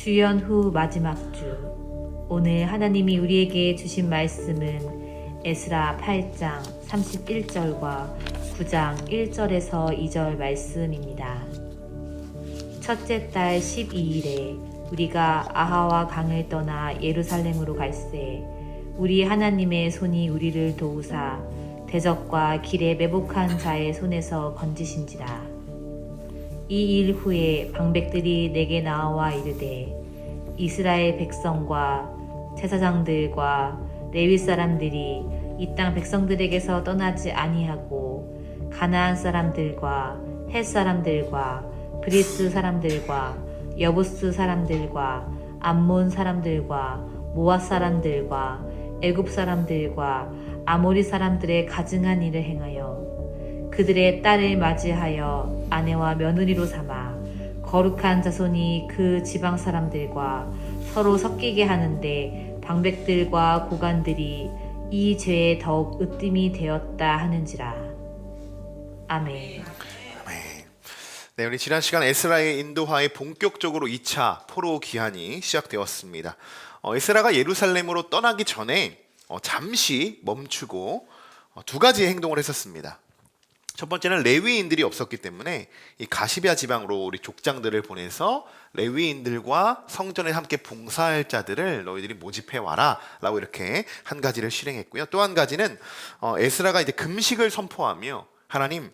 주연 후 마지막 주. 오늘 하나님이 우리에게 주신 말씀은 에스라 8장 31절과 9장 1절에서 2절 말씀입니다. 첫째 달 12일에 우리가 아하와 강을 떠나 예루살렘으로 갈새 우리 하나님의 손이 우리를 도우사 대적과 길에 매복한 자의 손에서 건지신지라. 이 일 후에 방백들이 내게 나와 이르되 이스라엘 백성과 제사장들과 레위 사람들이 이 땅 백성들에게서 떠나지 아니하고 가나안 사람들과 헷 사람들과 브리스 사람들과 여부스 사람들과 암몬 사람들과 모압 사람들과 애굽 사람들과 아모리 사람들의 가증한 일을 행하여 그들의 딸을 맞이하여 아내와 며느리로 삼아 거룩한 자손이 그 지방 사람들과 서로 섞이게 하는데 방백들과 고관들이 이 죄에 더욱 으뜸이 되었다 하는지라. 아멘. 네, 우리 지난 시간 에스라의 인도하에 본격적으로 2차 포로 기한이 시작되었습니다. 에스라가 예루살렘으로 떠나기 전에 잠시 멈추고 두 가지의 행동을 했었습니다. 첫 번째는 레위인들이 없었기 때문에 이 가시비아 지방으로 우리 족장들을 보내서 레위인들과 성전에 함께 봉사할 자들을 너희들이 모집해 와라 라고 이렇게 한 가지를 실행했고요. 또 한 가지는 에스라가 이제 금식을 선포하며 하나님,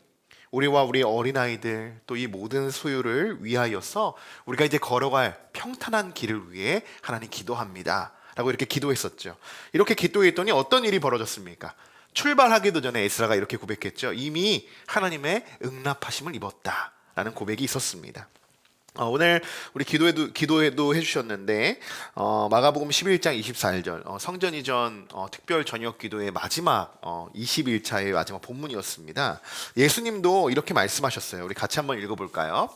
우리와 우리 어린아이들 또 이 모든 소유를 위하여서 우리가 이제 걸어갈 평탄한 길을 위해 하나님 기도합니다 라고 이렇게 기도했었죠. 이렇게 기도했더니 어떤 일이 벌어졌습니까? 출발하기도 전에 에스라가 이렇게 고백했죠. 이미 하나님의 응답하심을 입었다라는 고백이 있었습니다. 오늘 우리 기도에도 해주셨는데 마가복음 11장 24절 성전 이전 특별 저녁 기도의 마지막 21차의 마지막 본문이었습니다. 예수님도 이렇게 말씀하셨어요. 우리 같이 한번 읽어볼까요?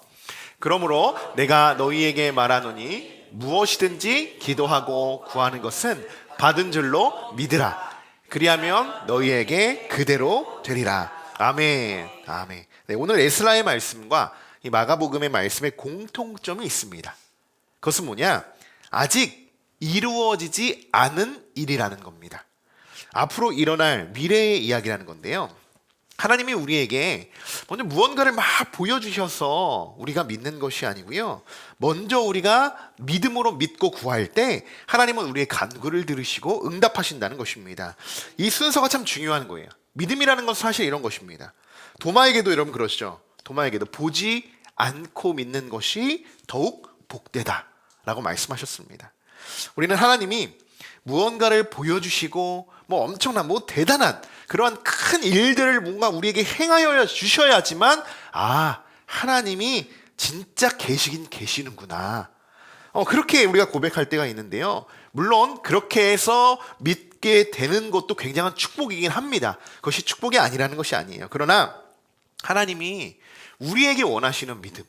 그러므로 내가 너희에게 말하노니 무엇이든지 기도하고 구하는 것은 받은 줄로 믿으라. 그리하면 너희에게 그대로 되리라. 아멘. 아멘. 네, 오늘 에스라의 말씀과 이 마가복음의 말씀에 공통점이 있습니다. 그것은 뭐냐? 아직 이루어지지 않은 일이라는 겁니다. 앞으로 일어날 미래의 이야기라는 건데요. 하나님이 우리에게 먼저 무언가를 막 보여주셔서 우리가 믿는 것이 아니고요. 먼저 우리가 믿음으로 믿고 구할 때 하나님은 우리의 간구를 들으시고 응답하신다는 것입니다. 이 순서가 참 중요한 거예요. 믿음이라는 것은 사실 이런 것입니다. 도마에게도 여러분 그러시죠. 도마에게도 보지 않고 믿는 것이 더욱 복되다 라고 말씀하셨습니다. 우리는 하나님이 무언가를 보여주시고 엄청난 대단한 그러한 큰 일들을 뭔가 우리에게 행하여 주셔야지만 하나님이 진짜 계시긴 계시는구나. 그렇게 우리가 고백할 때가 있는데요. 물론 그렇게 해서 믿게 되는 것도 굉장한 축복이긴 합니다. 그것이 축복이 아니라는 것이 아니에요. 그러나 하나님이 우리에게 원하시는 믿음,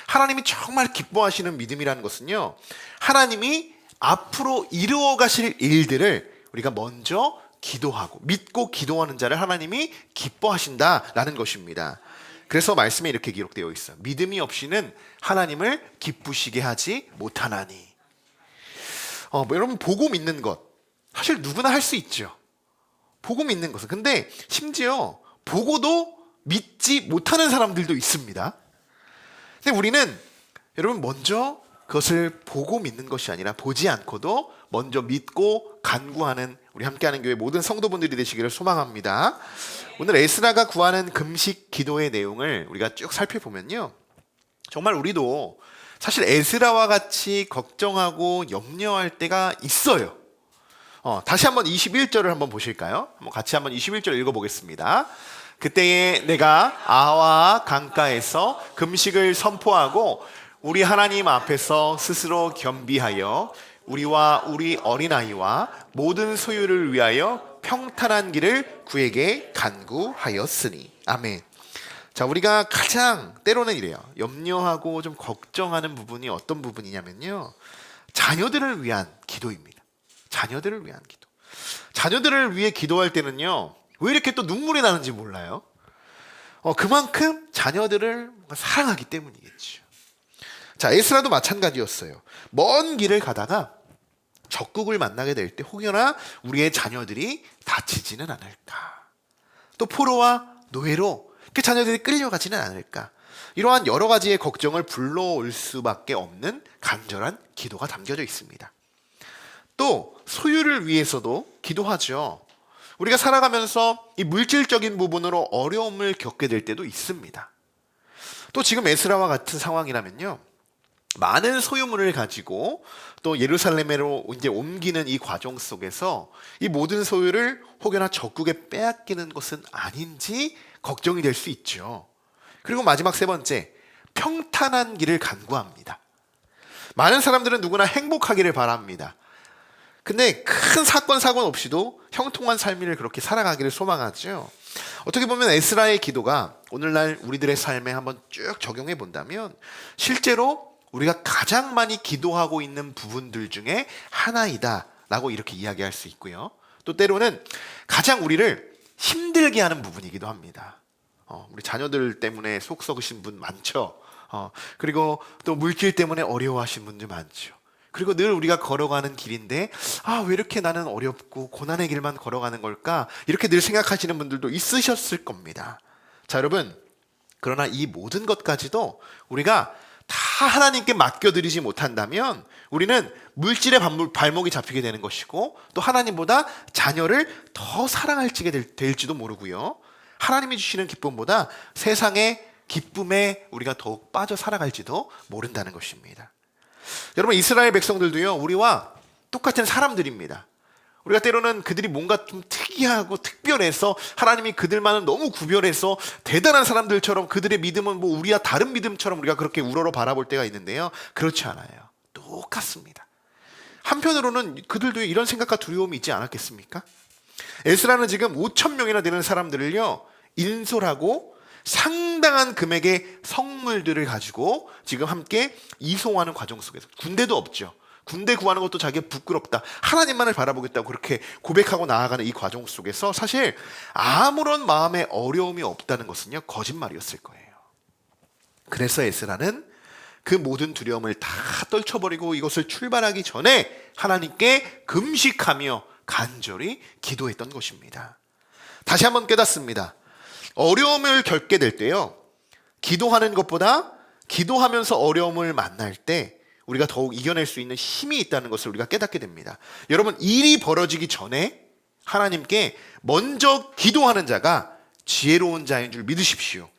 하나님이 정말 기뻐하시는 믿음이라는 것은요, 하나님이 앞으로 이루어 가실 일들을 우리가 먼저 기도하고 믿고 기도하는 자를 하나님이 기뻐하신다라는 것입니다. 그래서 말씀에 이렇게 기록되어 있어요. 믿음이 없이는 하나님을 기쁘시게 하지 못하나니. 여러분 보고 믿는 것 사실 누구나 할 수 있죠. 보고 믿는 것은. 근데 심지어 보고도 믿지 못하는 사람들도 있습니다. 근데 우리는 여러분 먼저 그것을 보고 믿는 것이 아니라 보지 않고도 먼저 믿고 간구하는 우리 함께하는 교회 모든 성도분들이 되시기를 소망합니다. 오늘 에스라가 구하는 금식 기도의 내용을 우리가 쭉 살펴보면요, 정말 우리도 사실 에스라와 같이 걱정하고 염려할 때가 있어요. 다시 한번 21절을 한번 보실까요? 같이 한번 21절 읽어보겠습니다. 그때에 내가 아와 강가에서 금식을 선포하고 우리 하나님 앞에서 스스로 겸비하여 우리와 우리 어린아이와 모든 소유를 위하여 평탄한 길을 그에게 간구하였으니. 아멘. 자, 우리가 가장 때로는 이래요. 염려하고 좀 걱정하는 부분이 어떤 부분이냐면요, 자녀들을 위한 기도입니다. 자녀들을 위한 기도. 자녀들을 위해 기도할 때는요, 왜 이렇게 또 눈물이 나는지 몰라요. 그만큼 자녀들을 사랑하기 때문이겠죠. 자, 에스라도 마찬가지였어요. 먼 길을 가다가 적국을 만나게 될 때 혹여나 우리의 자녀들이 다치지는 않을까, 또 포로와 노예로 그 자녀들이 끌려가지는 않을까, 이러한 여러 가지의 걱정을 불러올 수밖에 없는 간절한 기도가 담겨져 있습니다. 또 소유를 위해서도 기도하죠. 우리가 살아가면서 이 물질적인 부분으로 어려움을 겪게 될 때도 있습니다. 또 지금 에스라와 같은 상황이라면요, 많은 소유물을 가지고 또 예루살렘으로 이제 옮기는 이 과정 속에서 이 모든 소유를 혹여나 적국에 빼앗기는 것은 아닌지 걱정이 될 수 있죠. 그리고 마지막 세 번째, 평탄한 길을 간구합니다. 많은 사람들은 누구나 행복하기를 바랍니다. 근데 큰 사건 사고 없이도 형통한 삶을 그렇게 살아가기를 소망하죠. 어떻게 보면 에스라의 기도가 오늘날 우리들의 삶에 한번 쭉 적용해 본다면 실제로 우리가 가장 많이 기도하고 있는 부분들 중에 하나이다 라고 이렇게 이야기할 수 있고요. 또 때로는 가장 우리를 힘들게 하는 부분이기도 합니다. 우리 자녀들 때문에 속 썩으신 분 많죠. 그리고 또 물질 때문에 어려워하신 분들 많죠. 그리고 늘 우리가 걸어가는 길인데 왜 이렇게 나는 어렵고 고난의 길만 걸어가는 걸까, 이렇게 늘 생각하시는 분들도 있으셨을 겁니다. 자, 여러분, 그러나 이 모든 것까지도 우리가 다 하나님께 맡겨드리지 못한다면 우리는 물질의 발목이 잡히게 되는 것이고, 또 하나님보다 자녀를 더 사랑할지게 될지도 모르고요, 하나님이 주시는 기쁨보다 세상의 기쁨에 우리가 더욱 빠져 살아갈지도 모른다는 것입니다. 여러분, 이스라엘 백성들도요, 우리와 똑같은 사람들입니다. 우리가 때로는 그들이 뭔가 좀 특이하고 특별해서 하나님이 그들만은 너무 구별해서 대단한 사람들처럼, 그들의 믿음은 뭐 우리와 다른 믿음처럼 우리가 그렇게 우러러 바라볼 때가 있는데요, 그렇지 않아요. 똑같습니다. 한편으로는 그들도 이런 생각과 두려움이 있지 않았겠습니까? 에스라는 지금 5,000명이나 되는 사람들을요, 인솔하고 상당한 금액의 성물들을 가지고 지금 함께 이송하는 과정 속에서, 군대도 없죠. 군대 구하는 것도 자기가 부끄럽다, 하나님만을 바라보겠다고 그렇게 고백하고 나아가는 이 과정 속에서 사실 아무런 마음의 어려움이 없다는 것은요, 거짓말이었을 거예요. 그래서 에스라는 그 모든 두려움을 다 떨쳐버리고 이것을 출발하기 전에 하나님께 금식하며 간절히 기도했던 것입니다. 다시 한번 깨닫습니다. 어려움을 겪게 될 때요, 기도하는 것보다 기도하면서 어려움을 만날 때 우리가 더욱 이겨낼 수 있는 힘이 있다는 것을 우리가 깨닫게 됩니다. 여러분, 일이 벌어지기 전에 하나님께 먼저 기도하는 자가 지혜로운 자인 줄 믿으십시오.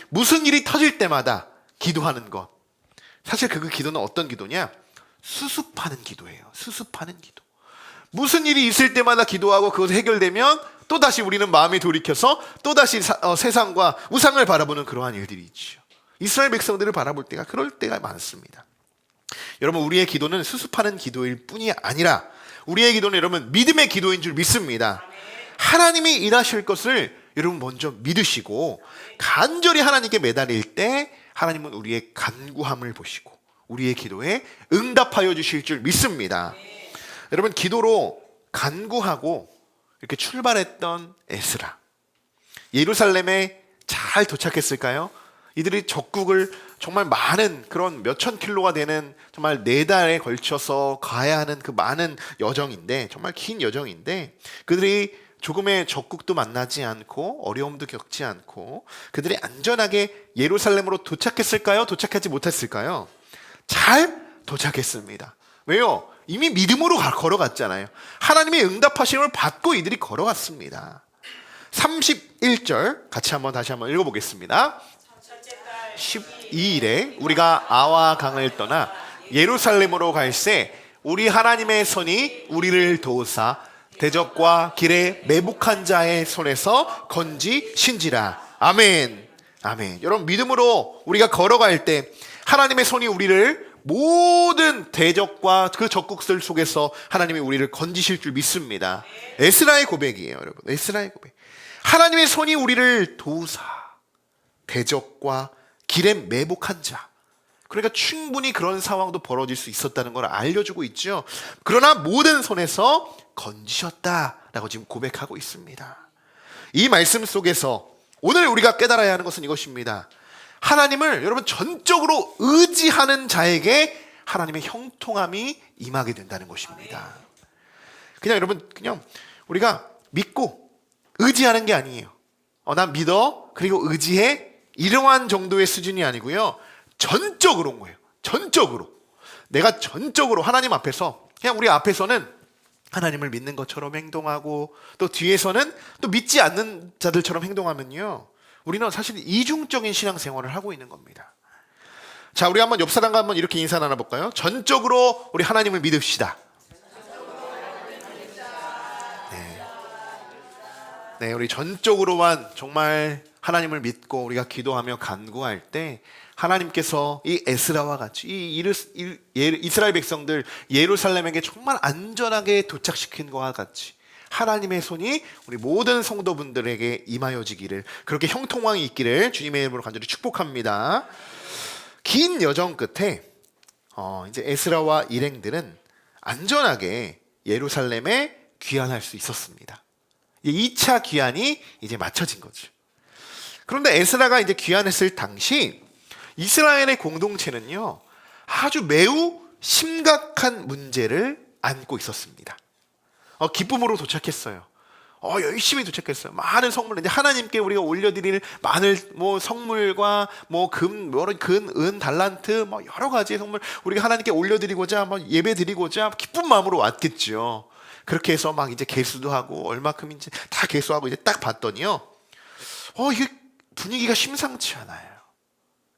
무슨 일이 터질 때마다 기도하는 것, 사실 그 기도는 어떤 기도냐? 수습하는 기도예요. 수습하는 기도. 무슨 일이 있을 때마다 기도하고 그것이 해결되면 또다시 우리는 마음이 돌이켜서 또다시 세상과 우상을 바라보는 그러한 일들이 있죠. 이스라엘 백성들을 바라볼 때가 그럴 때가 많습니다. 여러분, 우리의 기도는 수습하는 기도일 뿐이 아니라 우리의 기도는 여러분 믿음의 기도인 줄 믿습니다. 하나님이 일하실 것을 여러분 먼저 믿으시고 간절히 하나님께 매달릴 때 하나님은 우리의 간구함을 보시고 우리의 기도에 응답하여 주실 줄 믿습니다. 여러분, 기도로 간구하고 이렇게 출발했던 에스라, 예루살렘에 잘 도착했을까요? 이들이 적국을 정말 많은 그런 몇천 킬로가 되는 정말 4달에 걸쳐서 가야 하는 그 많은 여정인데, 정말 긴 여정인데 그들이 조금의 적국도 만나지 않고 어려움도 겪지 않고 그들이 안전하게 예루살렘으로 도착했을까요? 도착하지 못했을까요? 잘 도착했습니다. 왜요? 이미 믿음으로 걸어갔잖아요. 하나님의 응답하심을 받고 이들이 걸어갔습니다. 31절 같이 다시 한번 읽어보겠습니다. 12일에 우리가 아와 강을 떠나 예루살렘으로 갈새 우리 하나님의 손이 우리를 도우사 대적과 길에 매복한 자의 손에서 건지신지라. 아멘. 아멘. 여러분, 믿음으로 우리가 걸어갈 때 하나님의 손이 우리를 모든 대적과 그 적국들 속에서 하나님이 우리를 건지실 줄 믿습니다. 에스라의 고백이에요, 여러분. 에스라의 고백. 하나님의 손이 우리를 도우사 대적과 길에 매복한 자. 그러니까 충분히 그런 상황도 벌어질 수 있었다는 걸 알려주고 있죠. 그러나 모든 손에서 건지셨다라고 지금 고백하고 있습니다. 이 말씀 속에서 오늘 우리가 깨달아야 하는 것은 이것입니다. 하나님을 여러분 전적으로 의지하는 자에게 하나님의 형통함이 임하게 된다는 것입니다. 그냥 여러분 그냥 우리가 믿고 의지하는 게 아니에요. 난 믿어 그리고 의지해 이러한 정도의 수준이 아니고요. 전적으로 온 거예요. 전적으로. 내가 전적으로 하나님 앞에서 그냥 우리 앞에서는 하나님을 믿는 것처럼 행동하고 또 뒤에서는 또 믿지 않는 자들처럼 행동하면요. 우리는 사실 이중적인 신앙생활을 하고 있는 겁니다. 자, 우리 한번 옆 사람과 한번 이렇게 인사 나눠볼까요? 전적으로 우리 하나님을 믿읍시다. 네, 우리 전적으로만 정말 하나님을 믿고 우리가 기도하며 간구할 때 하나님께서 이 에스라와 같이 이스라엘 백성들 예루살렘에게 정말 안전하게 도착시킨 것과 같이 하나님의 손이 우리 모든 성도분들에게 임하여지기를, 그렇게 형통함이 있기를 주님의 이름으로 간절히 축복합니다. 긴 여정 끝에 이제 에스라와 일행들은 안전하게 예루살렘에 귀환할 수 있었습니다. 2차 귀환이 이제 마쳐진 거죠. 그런데 에스라가 이제 귀환했을 당시 이스라엘의 공동체는요, 아주 매우 심각한 문제를 안고 있었습니다. 기쁨으로 도착했어요. 열심히 도착했어요. 많은 선물, 이제 하나님께 우리가 올려드릴 많은 성물과 금, 은, 달란트, 여러 가지의 선물 우리가 하나님께 올려드리고자 예배 드리고자 기쁜 마음으로 왔겠죠. 그렇게 해서 이제 계수도 하고 얼마큼인지 다 계수하고 이제 딱 봤더니요, 이게 분위기가 심상치 않아요.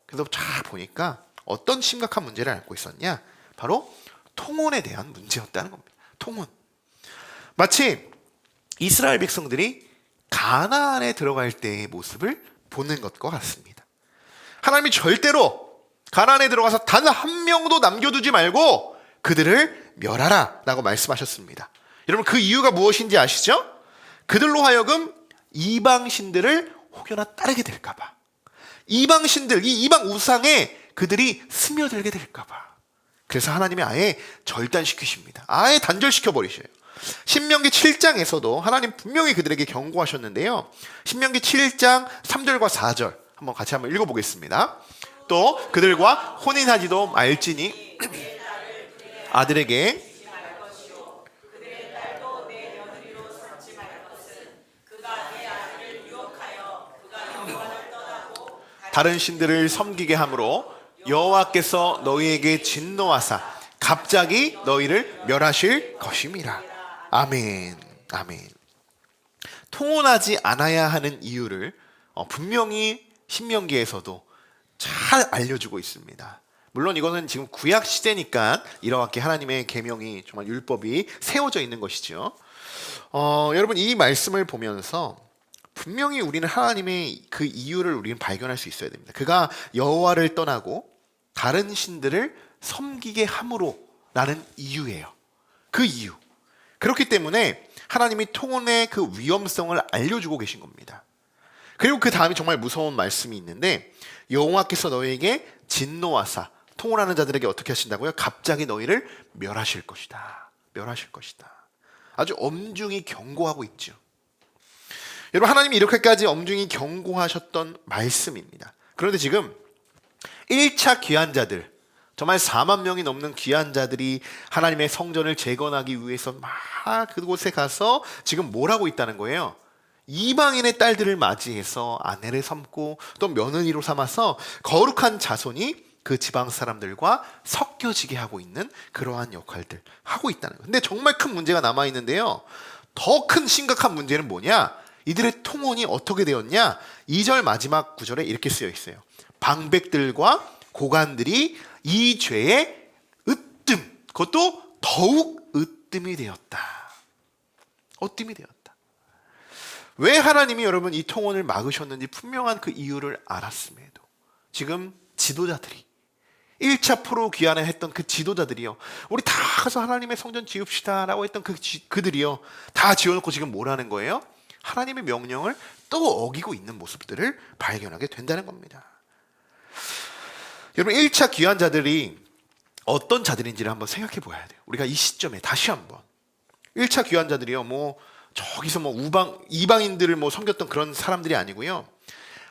그래서 쫙 보니까 어떤 심각한 문제를 안고 있었냐? 바로 통혼에 대한 문제였다는 겁니다. 통혼. 마치 이스라엘 백성들이 가나안에 들어갈 때의 모습을 보는 것과 같습니다. 하나님이 절대로 가나안에 들어가서 단 한 명도 남겨두지 말고 그들을 멸하라 라고 말씀하셨습니다. 여러분, 그 이유가 무엇인지 아시죠? 그들로 하여금 이방신들을 혹여나 따르게 될까봐, 이방신들, 이 이방 우상에 그들이 스며들게 될까봐, 그래서 하나님이 아예 절단시키십니다. 아예 단절시켜버리셔요. 신명기 7장에서도 하나님 분명히 그들에게 경고하셨는데요, 신명기 7장 3절과 4절 한번 같이 한번 읽어보겠습니다. 또 그들과 혼인하지도 말지니 아들에게 다른 신들을 섬기게 함으로 여호와께서 너희에게 진노하사 갑자기 너희를 멸하실 것임이라. 아멘. 아멘. 통혼하지 않아야 하는 이유를 분명히 신명기에서도 잘 알려주고 있습니다. 물론 이거는 지금 구약 시대니까 이렇게 하나님의 계명이 정말 율법이 세워져 있는 것이죠. 여러분, 이 말씀을 보면서 분명히 우리는 하나님의 그 이유를 우리는 발견할 수 있어야 됩니다. 그가 여호와를 떠나고 다른 신들을 섬기게 함으로 라는 이유예요. 그 이유. 그렇기 때문에 하나님이 통혼의 그 위험성을 알려주고 계신 겁니다. 그리고 그 다음에 정말 무서운 말씀이 있는데, 여호와께서 너희에게 진노하사, 통혼하는 자들에게 어떻게 하신다고요? 갑자기 너희를 멸하실 것이다. 멸하실 것이다. 아주 엄중히 경고하고 있죠. 여러분, 하나님이 이렇게까지 엄중히 경고하셨던 말씀입니다. 그런데 지금 1차 귀환자들, 정말 4만 명이 넘는 귀환자들이 하나님의 성전을 재건하기 위해서 막 그곳에 가서 지금 뭘 하고 있다는 거예요? 이방인의 딸들을 맞이해서 아내를 삼고 또 며느리로 삼아서 거룩한 자손이 그 지방 사람들과 섞여지게 하고 있는 그러한 역할들 하고 있다는 거예요. 근데 정말 큰 문제가 남아있는데요, 더 큰 심각한 문제는 뭐냐? 이들의 통혼이 어떻게 되었냐? 2절 마지막 구절에 이렇게 쓰여 있어요. 방백들과 고관들이 이 죄에 으뜸, 그것도 더욱 으뜸이 되었다. 으뜸이 되었다. 왜 하나님이 여러분 이 통혼을 막으셨는지 분명한 그 이유를 알았음에도 지금 지도자들이 1차 포로 귀환을 했던 그 지도자들이요, 우리 다 가서 하나님의 성전 지읍시다 라고 했던 그들이요, 다 지어놓고 지금 뭐라는 거예요? 하나님의 명령을 또 어기고 있는 모습들을 발견하게 된다는 겁니다. 여러분, 1차 귀환자들이 어떤 자들인지를 한번 생각해 보아야 돼요. 우리가 이 시점에 다시 한번 1차 귀환자들이요, 저기서 이방인들을 섬겼던 그런 사람들이 아니고요,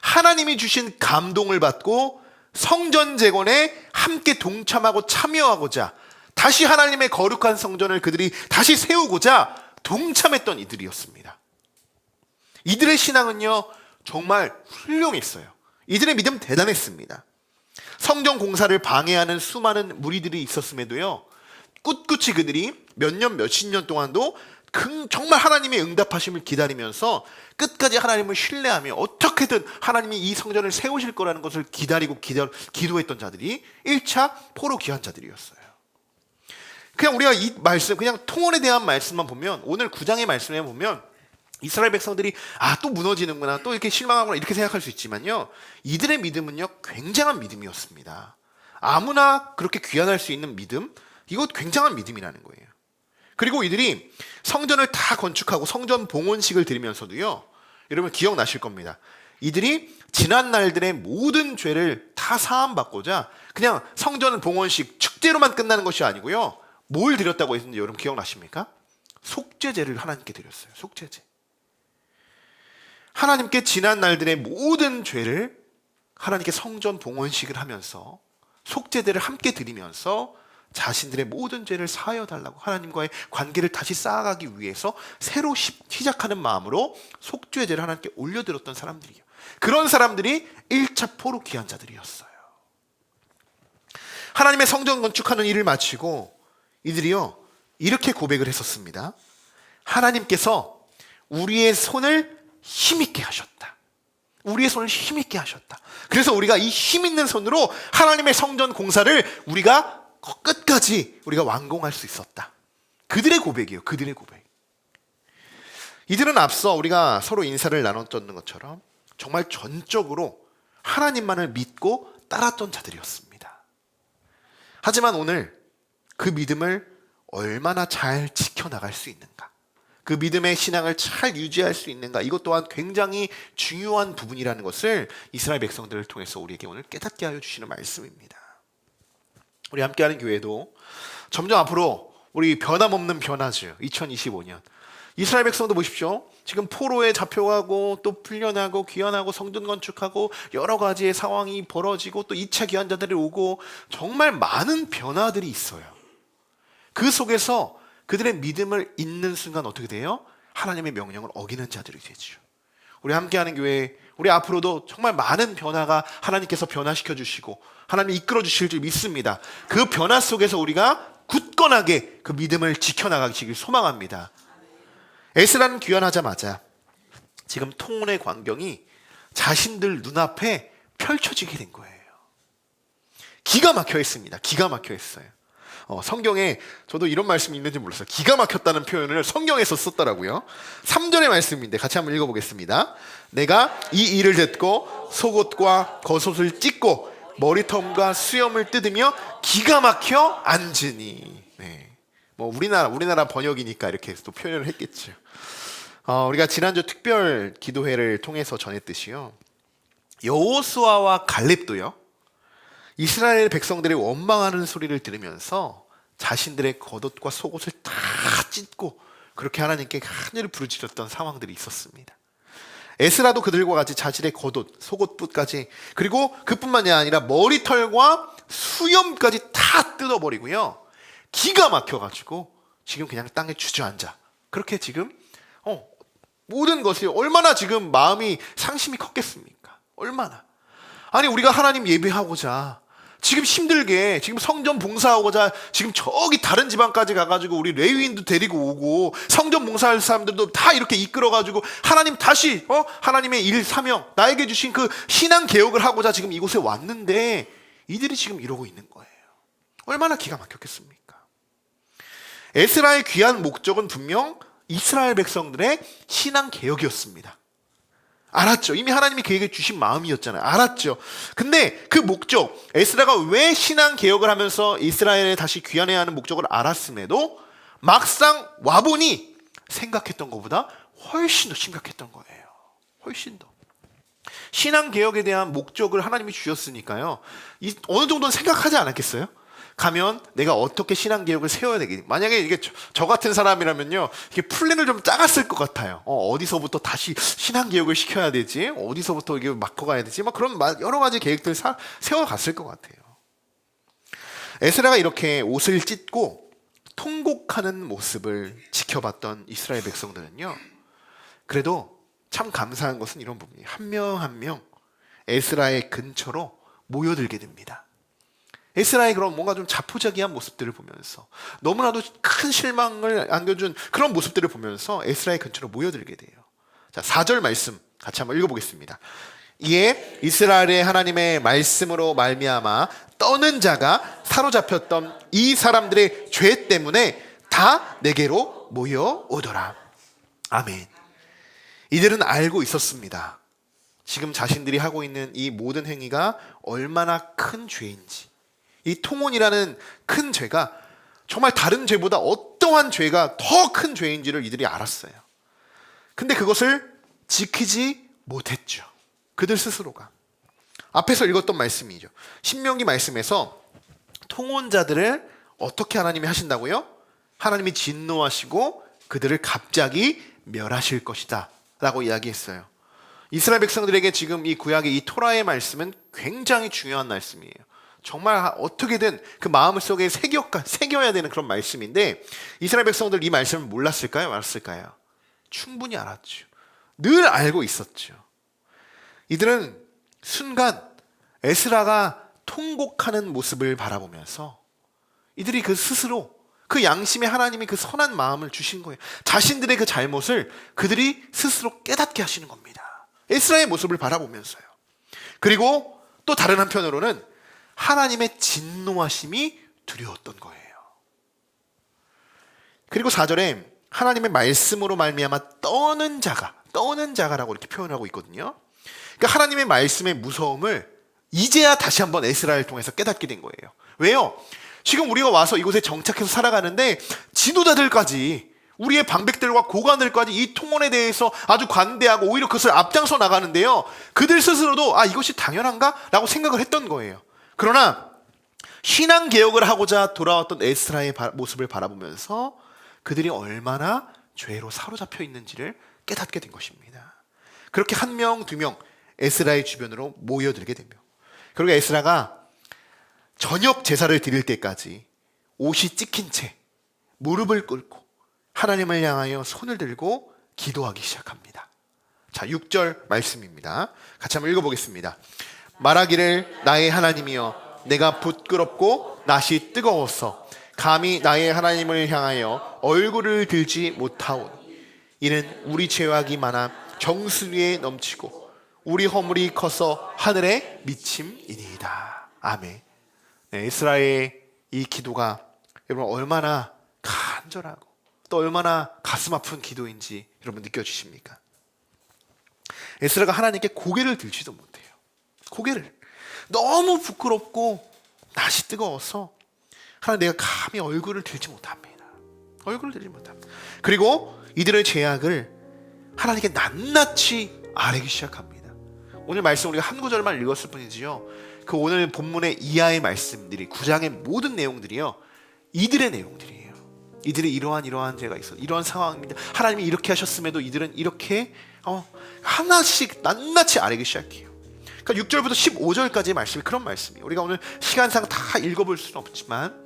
하나님이 주신 감동을 받고 성전 재건에 함께 동참하고 참여하고자 다시 하나님의 거룩한 성전을 그들이 다시 세우고자 동참했던 이들이었습니다. 이들의 신앙은요, 정말 훌륭했어요. 이들의 믿음 대단했습니다. 성전 공사를 방해하는 수많은 무리들이 있었음에도요, 꿋꿋이 그들이 몇 년, 몇십 년 동안도 정말 하나님의 응답하심을 기다리면서 끝까지 하나님을 신뢰하며 어떻게든 하나님이 이 성전을 세우실 거라는 것을 기다리고 기도했던 자들이 1차 포로 귀환 자들이었어요. 그냥 우리가 이 말씀, 그냥 통원에 대한 말씀만 보면, 오늘 9장의 말씀에 보면 이스라엘 백성들이 또 무너지는구나, 또 이렇게 실망하구나 이렇게 생각할 수 있지만요, 이들의 믿음은요 굉장한 믿음이었습니다. 아무나 그렇게 귀환할 수 있는 믿음, 이거 굉장한 믿음이라는 거예요. 그리고 이들이 성전을 다 건축하고 성전 봉헌식을 드리면서도요, 여러분 기억나실 겁니다. 이들이 지난 날들의 모든 죄를 다 사함받고자 그냥 성전 봉헌식 축제로만 끝나는 것이 아니고요, 뭘 드렸다고 했는지 여러분 기억나십니까? 속죄제를 하나님께 드렸어요. 속죄제. 하나님께 지난 날들의 모든 죄를 하나님께 성전 봉헌식을 하면서 속죄제를 함께 드리면서 자신들의 모든 죄를 사하여 달라고 하나님과의 관계를 다시 쌓아가기 위해서 새로 시작하는 마음으로 속죄제를 하나님께 올려드렸던 사람들이에요. 그런 사람들이 1차 포로 귀환 자들이었어요. 하나님의 성전 건축하는 일을 마치고 이들이요 이렇게 고백을 했었습니다. 하나님께서 우리의 손을 힘있게 하셨다. 우리의 손을 힘있게 하셨다. 그래서 우리가 이 힘있는 손으로 하나님의 성전 공사를 우리가 끝까지 우리가 완공할 수 있었다. 그들의 고백이에요. 그들의 고백. 이들은 앞서 우리가 서로 인사를 나눴던 것처럼 정말 전적으로 하나님만을 믿고 따랐던 자들이었습니다. 하지만 오늘 그 믿음을 얼마나 잘 지켜나갈 수 있는가, 그 믿음의 신앙을 잘 유지할 수 있는가, 이것 또한 굉장히 중요한 부분이라는 것을 이스라엘 백성들을 통해서 우리에게 오늘 깨닫게 하여 주시는 말씀입니다. 우리 함께하는 교회도 점점 앞으로 우리 변함없는 변화죠. 2025년 이스라엘 백성도 보십시오. 지금 포로에 잡혀가고 또 풀려나고 귀환하고 성전 건축하고 여러 가지의 상황이 벌어지고 또 2차 귀환자들이 오고 정말 많은 변화들이 있어요. 그 속에서 그들의 믿음을 잊는 순간 어떻게 돼요? 하나님의 명령을 어기는 자들이 되죠. 우리 함께하는 교회, 우리 앞으로도 정말 많은 변화가 하나님께서 변화시켜 주시고 하나님이 이끌어 주실 줄 믿습니다. 그 변화 속에서 우리가 굳건하게 그 믿음을 지켜나가시길 소망합니다. 에스라는 귀환하자마자 지금 통혼의 광경이 자신들 눈앞에 펼쳐지게 된 거예요. 기가 막혀 있습니다. 기가 막혀 있어요. 성경에 저도 이런 말씀이 있는지 몰랐어요. 기가 막혔다는 표현을 성경에서 썼더라고요. 3절의 말씀인데 같이 한번 읽어보겠습니다. 내가 이 일을 듣고 속옷과 겉옷을 찢고 머리털과 수염을 뜯으며 기가 막혀 앉으니. 네. 뭐 우리나라 번역이니까 이렇게 또 표현을 했겠죠. 우리가 지난주 특별 기도회를 통해서 전했듯이요, 여호수아와 갈렙도요 이스라엘 백성들의 원망하는 소리를 들으면서 자신들의 겉옷과 속옷을 다 찢고 그렇게 하나님께 하늘을 부르짖었던 상황들이 있었습니다. 에스라도 그들과 같이 자신의 겉옷, 속옷뿐까지, 그리고 그뿐만이 아니라 머리털과 수염까지 다 뜯어버리고요, 기가 막혀가지고 지금 그냥 땅에 주저앉아. 그렇게 지금 모든 것이 얼마나 지금 마음이 상심이 컸겠습니까? 얼마나. 아니 우리가 하나님 예배하고자 지금 힘들게 지금 성전 봉사하고자 지금 저기 다른 지방까지 가가지고 우리 레위인도 데리고 오고 성전 봉사할 사람들도 다 이렇게 이끌어가지고 하나님 다시 하나님의 일 사명 나에게 주신 그 신앙 개혁을 하고자 지금 이곳에 왔는데 이들이 지금 이러고 있는 거예요. 얼마나 기가 막혔겠습니까? 에스라의 귀한 목적은 분명 이스라엘 백성들의 신앙 개혁이었습니다. 알았죠. 이미 하나님이 그에게 주신 마음이었잖아요. 알았죠. 근데 그 목적, 에스라가 왜 신앙 개혁을 하면서 이스라엘에 다시 귀환해야 하는 목적을 알았음에도 막상 와보니 생각했던 것보다 훨씬 더 심각했던 거예요. 훨씬 더. 신앙 개혁에 대한 목적을 하나님이 주셨으니까요, 어느 정도는 생각하지 않았겠어요? 가면 내가 어떻게 신앙개혁을 세워야 되겠니? 만약에 이게 저 같은 사람이라면요, 이게 플랜을 좀 짜갔을 것 같아요. 어디서부터 다시 신앙개혁을 시켜야 되지? 어디서부터 이게 바꿔가야 되지? 막 그런 여러 가지 계획들 세워갔을 것 같아요. 에스라가 이렇게 옷을 찢고 통곡하는 모습을 지켜봤던 이스라엘 백성들은요, 그래도 참 감사한 것은 이런 부분이에요. 한 명 한 명 에스라의 근처로 모여들게 됩니다. 에스라의 그런 뭔가 좀 자포자기한 모습들을 보면서, 너무나도 큰 실망을 안겨준 그런 모습들을 보면서 에스라의 근처로 모여들게 돼요. 자, 4절 말씀 같이 한번 읽어보겠습니다. 이에 이스라엘의 하나님의 말씀으로 말미암아 떠는 자가 사로잡혔던 이 사람들의 죄 때문에 다 내게로 모여오더라. 아멘. 이들은 알고 있었습니다. 지금 자신들이 하고 있는 이 모든 행위가 얼마나 큰 죄인지, 이 통혼이라는 큰 죄가 정말 다른 죄보다 어떠한 죄가 더 큰 죄인지를 이들이 알았어요. 근데 그것을 지키지 못했죠. 그들 스스로가. 앞에서 읽었던 말씀이죠. 신명기 말씀에서 통혼자들을 어떻게 하나님이 하신다고요? 하나님이 진노하시고 그들을 갑자기 멸하실 것이다 라고 이야기했어요. 이스라엘 백성들에게 지금 이 구약의 이 토라의 말씀은 굉장히 중요한 말씀이에요. 정말 어떻게든 그 마음속에 새겨야 되는 그런 말씀인데, 이스라엘 백성들 이 말씀을 몰랐을까요? 알았을까요? 충분히 알았죠. 늘 알고 있었죠. 이들은 순간 에스라가 통곡하는 모습을 바라보면서 이들이 그 스스로 그 양심에 하나님이 그 선한 마음을 주신 거예요. 자신들의 그 잘못을 그들이 스스로 깨닫게 하시는 겁니다. 에스라의 모습을 바라보면서요. 그리고 또 다른 한편으로는 하나님의 진노하심이 두려웠던 거예요. 그리고 4절에 하나님의 말씀으로 말미암아 떠는 자가라고 이렇게 표현하고 있거든요. 그러니까 하나님의 말씀의 무서움을 이제야 다시 한번 에스라를 통해서 깨닫게 된 거예요. 왜요? 지금 우리가 와서 이곳에 정착해서 살아가는데 지도자들까지, 우리의 방백들과 고관들까지 이 통혼에 대해서 아주 관대하고 오히려 그것을 앞장서 나가는데요, 그들 스스로도 이것이 당연한가? 라고 생각을 했던 거예요. 그러나 신앙개혁을 하고자 돌아왔던 에스라의 모습을 바라보면서 그들이 얼마나 죄로 사로잡혀 있는지를 깨닫게 된 것입니다. 그렇게 한 명, 두 명 에스라의 주변으로 모여들게 되며, 그리고 에스라가 저녁 제사를 드릴 때까지 옷이 찢긴 채 무릎을 꿇고 하나님을 향하여 손을 들고 기도하기 시작합니다. 자, 6절 말씀입니다. 같이 한번 읽어보겠습니다. 말하기를 나의 하나님이여, 내가 부끄럽고 낯이 뜨거워서 감히 나의 하나님을 향하여 얼굴을 들지 못하오니, 이는 우리 죄악이 많아 정수리에 넘치고 우리 허물이 커서 하늘에 미침이니이다. 아멘. 네, 에스라의 이 기도가 여러분 얼마나 간절하고 또 얼마나 가슴 아픈 기도인지 여러분 느껴지십니까? 에스라가 하나님께 고개를 들지도 못해요. 고개를. 너무 부끄럽고 낯이 뜨거워서 하나님, 내가 감히 얼굴을 들지 못합니다. 얼굴을 들지 못합니다. 그리고 이들의 죄악을 하나님께 낱낱이 아뢰기 시작합니다. 오늘 말씀 우리가 한 구절만 읽었을 뿐이지요, 그 오늘 본문의 이하의 말씀들이, 9장의 모든 내용들이요, 이들의 내용들이에요. 이들이 이러한 죄가 있어, 이러한 상황입니다. 하나님이 이렇게 하셨음에도 이들은 이렇게 하나씩 낱낱이 아뢰기 시작해요. 그러니까 6절부터 15절까지의 말씀이 그런 말씀이에요. 우리가 오늘 시간상 다 읽어볼 수는 없지만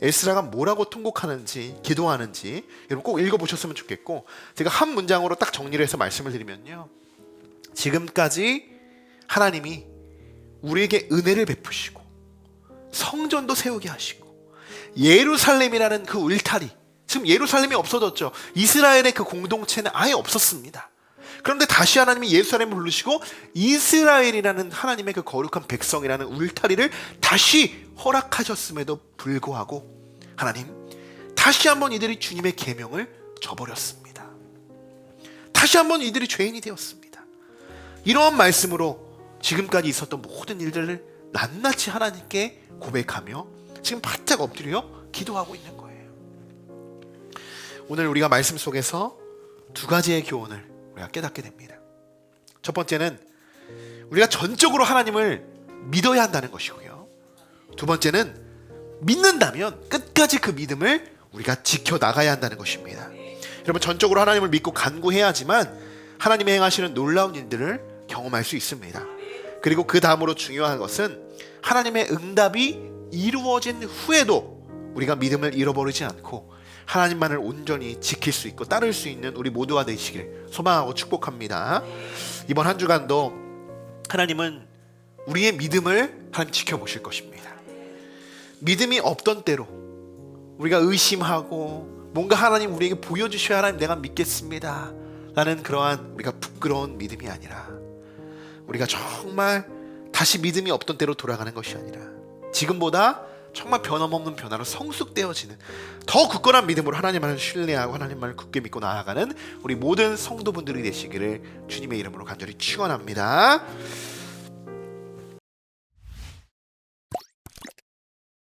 에스라가 뭐라고 통곡하는지, 기도하는지 여러분 꼭 읽어보셨으면 좋겠고, 제가 한 문장으로 딱 정리를 해서 말씀을 드리면요, 지금까지 하나님이 우리에게 은혜를 베푸시고 성전도 세우게 하시고 예루살렘이라는 그 울타리, 지금 예루살렘이 없어졌죠. 이스라엘의 그 공동체는 아예 없었습니다. 그런데 다시 하나님이 예루살렘을 부르시고 이스라엘이라는 하나님의 그 거룩한 백성이라는 울타리를 다시 허락하셨음에도 불구하고 하나님, 다시 한번 이들이 주님의 계명을 저버렸습니다. 다시 한번 이들이 죄인이 되었습니다. 이러한 말씀으로 지금까지 있었던 모든 일들을 낱낱이 하나님께 고백하며 지금 바짝 엎드려 기도하고 있는 거예요. 오늘 우리가 말씀 속에서 두 가지의 교훈을 우리가 깨닫게 됩니다. 첫 번째는 우리가 전적으로 하나님을 믿어야 한다는 것이고요, 두 번째는 믿는다면 끝까지 그 믿음을 우리가 지켜나가야 한다는 것입니다. 여러분, 전적으로 하나님을 믿고 간구해야지만 하나님의 행하시는 놀라운 일들을 경험할 수 있습니다. 그리고 그 다음으로 중요한 것은 하나님의 응답이 이루어진 후에도 우리가 믿음을 잃어버리지 않고 하나님만을 온전히 지킬 수 있고 따를 수 있는 우리 모두가 되시길 소망하고 축복합니다. 이번 한 주간도 하나님은 우리의 믿음을 하나님 지켜보실 것입니다. 믿음이 없던 때로 우리가 의심하고 뭔가 하나님 우리에게 보여주셔야 하나님 내가 믿겠습니다 라는 그러한 우리가 부끄러운 믿음이 아니라 우리가 정말 다시 믿음이 없던 때로 돌아가는 것이 아니라 지금보다 정말 변함없는 변화로 성숙되어지는 더 굳건한 믿음으로 하나님만을 신뢰하고 하나님만을 굳게 믿고 나아가는 우리 모든 성도분들이 되시기를 주님의 이름으로 간절히 축원합니다.